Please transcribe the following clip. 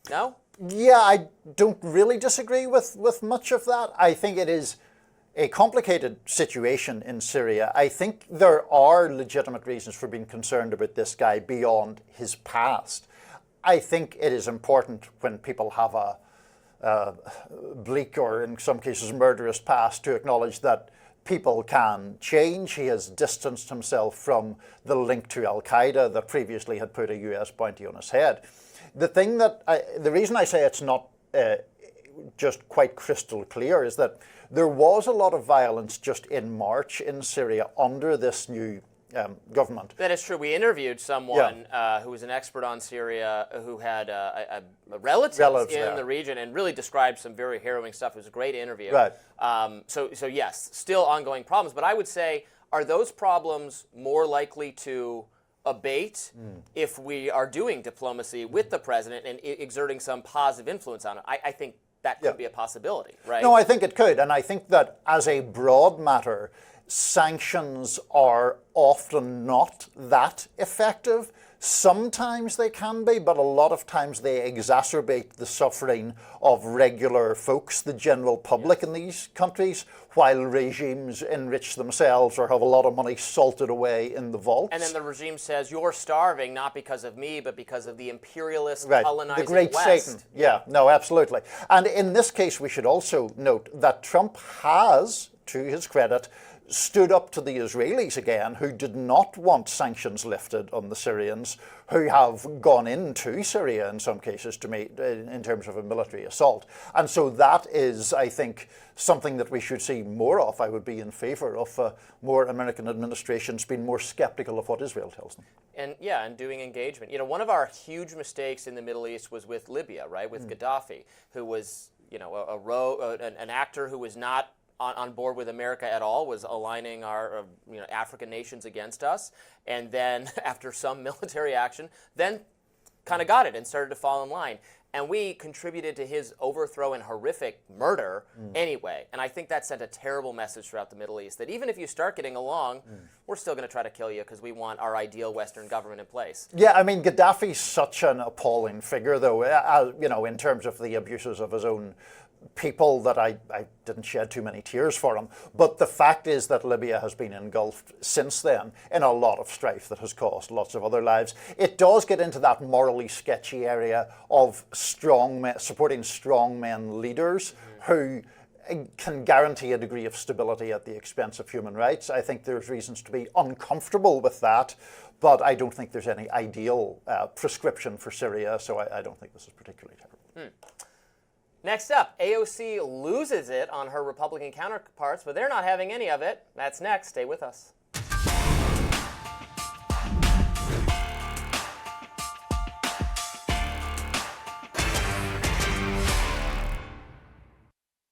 No? Yeah, I don't really disagree with much of that. I think it is a complicated situation in Syria. I think there are legitimate reasons for being concerned about this guy beyond his past. I think it is important when people have a bleak or in some cases murderous past to acknowledge that people can change. He has distanced himself from the link to Al-Qaeda that previously had put a US bounty on his head. The reason I say it's not just quite crystal clear is that there was a lot of violence just in March in Syria under this new government. That is true. We interviewed someone who was an expert on Syria who had a relative in the region and really described some very harrowing stuff. It was a great interview. Right. So yes, still ongoing problems. But I would say, are those problems more likely to abate if we are doing diplomacy with the president and exerting some positive influence on it? I think that could be a possibility, right? No, I think it could. And I think that as a broad matter, sanctions are often not that effective. Sometimes they can be, but a lot of times they exacerbate the suffering of regular folks, the general public in these countries, while regimes enrich themselves or have a lot of money salted away in the vaults. And then the regime says, you're starving not because of me, but because of the imperialist, colonizing the great West. Satan. Yeah, no, absolutely. And in this case, we should also note that Trump has, to his credit, stood up to the Israelis again, who did not want sanctions lifted on the Syrians, who have gone into Syria in some cases to meet in terms of a military assault. And so that is, I think, something that we should see more of. I would be in favor of more American administrations being more skeptical of what Israel tells them. And and doing engagement. You know, one of our huge mistakes in the Middle East was with Libya, right? With Gaddafi, who was, an actor who was not on board with America at all, was aligning our African nations against us, and then after some military action, then kind of got it and started to fall in line. And we contributed to his overthrow and horrific murder anyway. And I think that sent a terrible message throughout the Middle East, that even if you start getting along, we're still going to try to kill you because we want our ideal Western government in place. Yeah, I mean, Gaddafi's such an appalling figure, though, in terms of the abuses of his own people, that I didn't shed too many tears for him. But the fact is that Libya has been engulfed since then in a lot of strife that has cost lots of other lives. It does get into that morally sketchy area of supporting strongmen leaders who can guarantee a degree of stability at the expense of human rights. I think there's reasons to be uncomfortable with that, but I don't think there's any ideal prescription for Syria, so I don't think this is particularly terrible. Next up, AOC loses it on her Republican counterparts, but they're not having any of it. That's next. Stay with us.